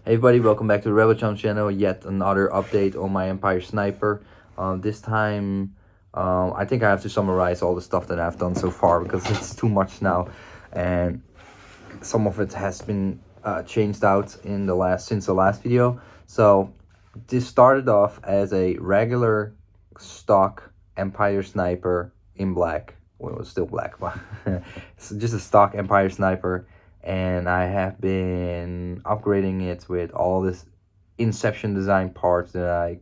Hey everybody, welcome back to the Rebel Chum channel. Yet another update on my Empire Sniper. This time, I think I have to summarize all the stuff that I've done so far because it's too much now, and some of it has been changed out in since the last video. So this started off as a regular stock Empire Sniper in black. Well, it was still black, but it's just a stock Empire Sniper. And I have been upgrading it with all this Inception design parts that I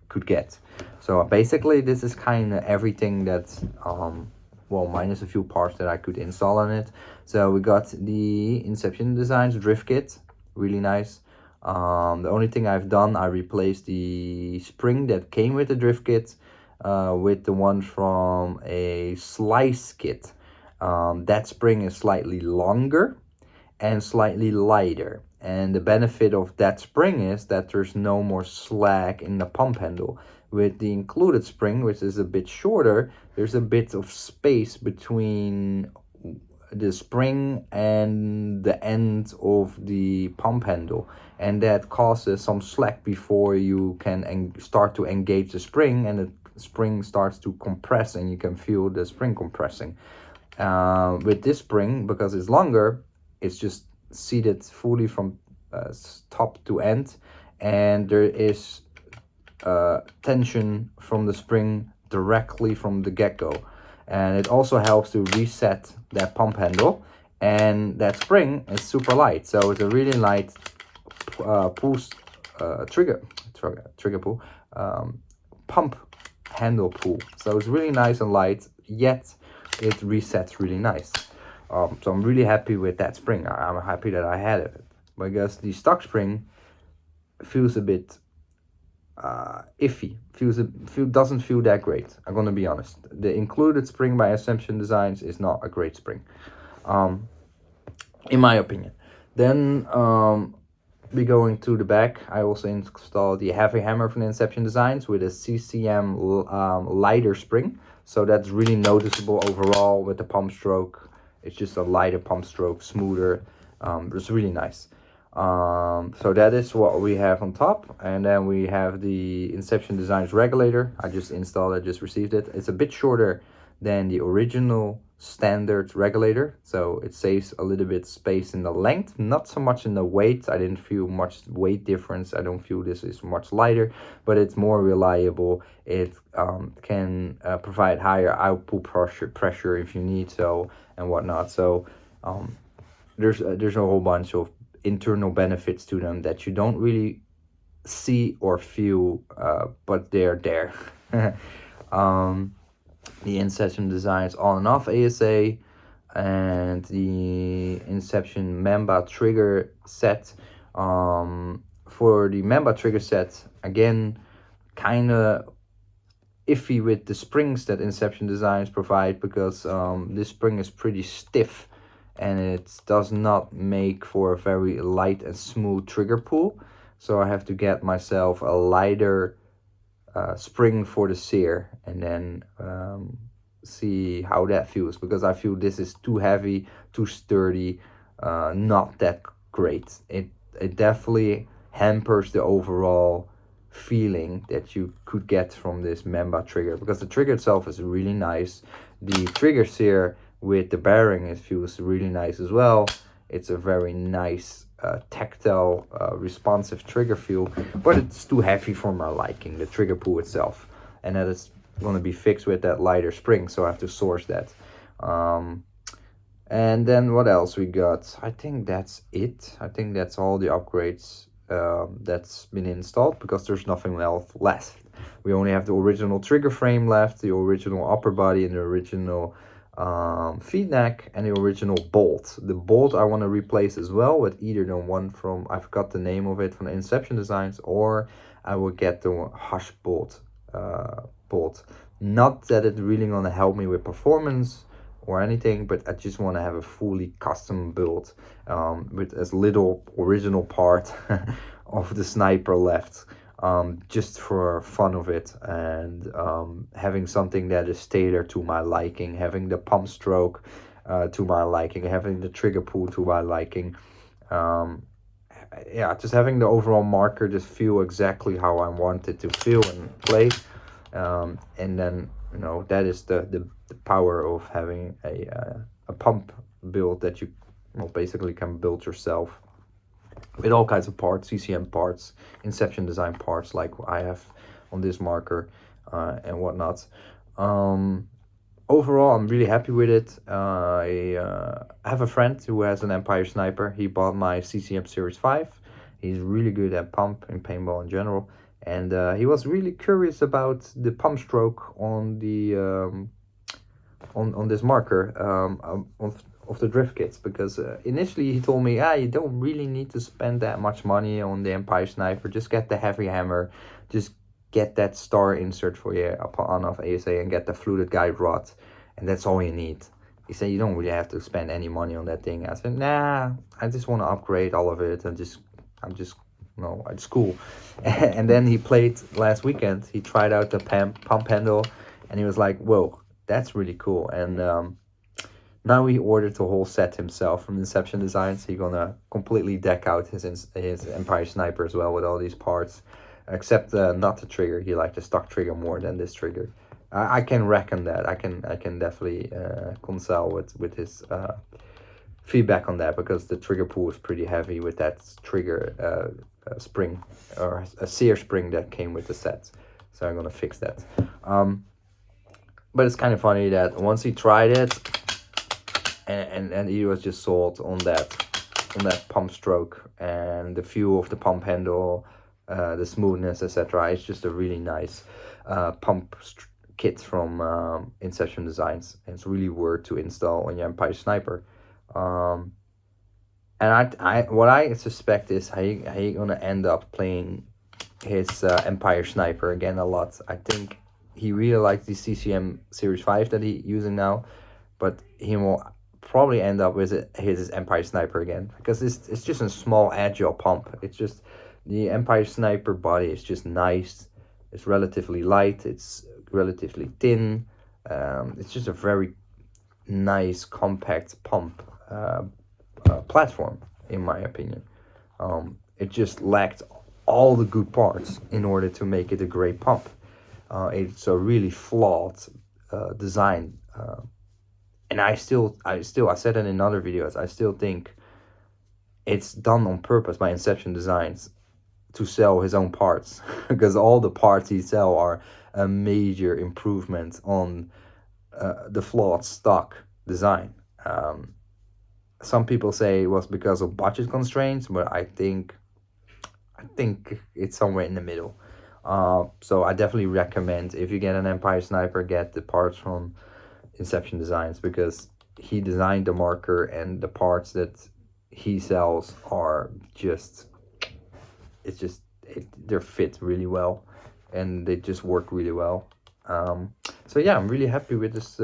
could get. So basically this is kind of everything that's well, minus a few parts that I could install on it. So we got the Inception Designs drift kit, really nice. The only thing I've done, I replaced the spring that came with the drift kit with the one from a slice kit. That spring is slightly longer and slightly lighter, and the benefit of that spring is that there's no more slack in the pump handle. With the included spring, which is a bit shorter, there's a bit of space between the spring and the end of the pump handle, and that causes some slack before you can start to engage the spring, and the spring starts to compress and you can feel the spring compressing. With this spring, because it's longer, it's just seated fully from top to end, and there is tension from the spring directly from the get-go, and it also helps to reset that pump handle. And that spring is super light, so it's a really light trigger pull, pump handle pull. So it's really nice and light, yet it resets really nice. So I'm really happy with that spring. I'm happy that I had it, because the stock spring feels a bit iffy. Doesn't feel that great. I'm gonna be honest. The included spring by Inception Designs is not a great spring, in my opinion. Then we going to the back. I also installed the heavy hammer from Inception Designs with a CCM lighter spring. So that's really noticeable overall with the pump stroke. It's just a lighter pump stroke, smoother. It's really nice. So that is what we have on top. And then we have the Inception Designs regulator. I just installed it, just received it. It's a bit shorter than the original standard regulator, so it saves a little bit space in the length, not so much in the weight. I didn't feel much weight difference. I don't feel this is much lighter, but it's more reliable. It can provide higher output pressure if you need so, and whatnot. So there's a whole bunch of internal benefits to them that you don't really see or feel, but they're there. The Inception Designs on and off ASA, and the Inception Mamba trigger set. For the Mamba trigger set, again, kind of iffy with the springs that Inception Designs provide, because this spring is pretty stiff and it does not make for a very light and smooth trigger pull. So I have to get myself a lighter spring for the sear, and then see how that feels, because I feel this is too heavy, too sturdy, not that great. It definitely hampers the overall feeling that you could get from this Mamba trigger, because the trigger itself is really nice. The trigger sear with the bearing, it feels really nice as well. It's a very nice tactile, responsive trigger feel, but it's too heavy for my liking, the trigger pull itself, and that is going to be fixed with that lighter spring, so I have to source that. And then what else we got? I think that's it. I think that's all the upgrades that's been installed, because there's nothing else left. We only have the original trigger frame left, the original upper body, and the original feed neck, and the original bolt. The bolt I want to replace as well with either the one from, I forgot the name of it, from the Inception Designs, or I will get the Hush bolt. Not that it's really going to help me with performance or anything, but I just want to have a fully custom build with as little original part of the sniper left, just for fun of it, and having something that is tailored to my liking, having the pump stroke to my liking, having the trigger pull to my liking, yeah, just having the overall marker just feel exactly how I want it to feel and play. And then, you know, that is the power of having a pump build that you, well, basically can build yourself with all kinds of parts, CCM parts, Inception design parts, like I have on this marker, and whatnot. Um, Overall, I'm really happy with it. I have a friend who has an Empire Sniper. He bought my CCM Series 5. He's really good at pump and paintball in general. And he was really curious about the pump stroke on the on this marker, of the drift kits, because initially he told me, you don't really need to spend that much money on the Empire Sniper. Just get the heavy hammer, just get that star insert for you on off ASA, and get the fluted guide rod, and that's all you need. He said you don't really have to spend any money on that thing. I said, nah, I just want to upgrade all of it, and I'm just no, it's cool. And then he played last weekend. He tried out the pump handle, and he was like, whoa, that's really cool. And now he ordered the whole set himself from Inception Designs. He's gonna completely deck out his Empire Sniper as well with all these parts, except not the trigger. He liked the stock trigger more than this trigger. I can reckon that. I can definitely console with his feedback on that, because the trigger pull is pretty heavy with that trigger spring, or a sear spring that came with the set. So I'm gonna fix that. But it's kind of funny that once he tried it, and he was just sold on that pump stroke and the feel of the pump handle, the smoothness, etc. It's just a really nice kit from Inception Designs, and it's really worth to install on your Empire Sniper. And what I suspect is he gonna end up playing his Empire Sniper again a lot. I think he really likes the CCM Series 5 that he's using now, but he will probably end up with his Empire Sniper again, because it's just a small agile pump. It's just the Empire Sniper body is just nice. It's relatively light. It's relatively thin. It's just a very nice compact pump platform, in my opinion. It just lacked all the good parts in order to make it a great pump. It's a really flawed design, and I said it in other videos. I still think it's done on purpose by Inception Designs to sell his own parts, because all the parts he sell are a major improvement on the flawed stock design. Some people say it was because of budget constraints, but I think it's somewhere in the middle. So I definitely recommend, if you get an Empire Sniper, get the parts from Inception Designs, because he designed the marker, and the parts that he sells are just, they're fit really well, and they just work really well. So yeah, I'm really happy with this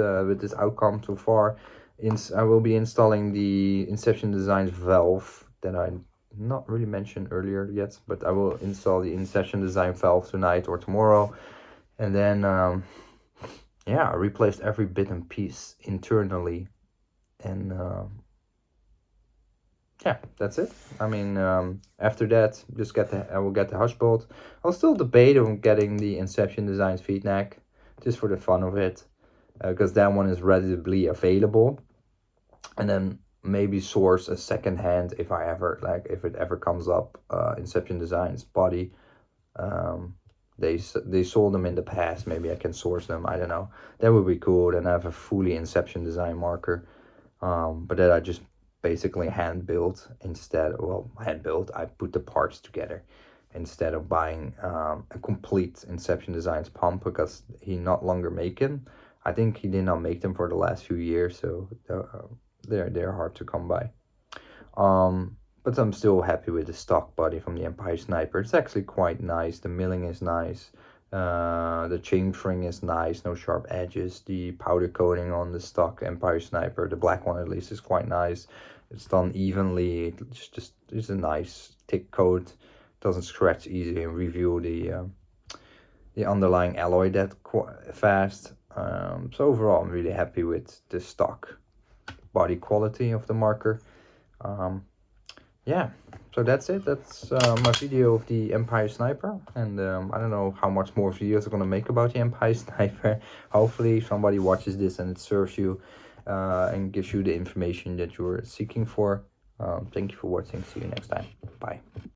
outcome so far. I will be installing the Inception Designs valve that I not really mentioned earlier yet, but I will install the Inception Design valve tonight or tomorrow, and then yeah, I replaced every bit and piece internally, and yeah, that's it. I mean, after that, I will get the hush bolt. I'll still debate on getting the Inception Designs feed neck, just for the fun of it, because that one is readily available. And then maybe source a second hand if it ever comes up. Inception Designs body, they sold them in the past. Maybe I can source them. I don't know. That would be cool. Then I have a fully Inception Design marker, but that I just basically hand built instead. Well, hand built. I put the parts together instead of buying a complete Inception Designs pump, because he not longer make them. I think he did not make them for the last few years, so they're hard to come by. But I'm still happy with the stock body from the Empire Sniper. It's actually quite nice. The milling is nice. The chamfering is nice. No sharp edges. The powder coating on the stock Empire Sniper, the black one at least, is quite nice. It's done evenly. It's a nice thick coat. Doesn't scratch easily, and review the underlying alloy that fast. So overall, I'm really happy with the stock body quality of the marker. yeah, so that's it. That's my video of the Empire Sniper, and I don't know how much more videos I'm gonna make about the Empire Sniper. Hopefully somebody watches this and it serves you and gives you the information that you're seeking for. Thank you for watching. See you next time. Bye.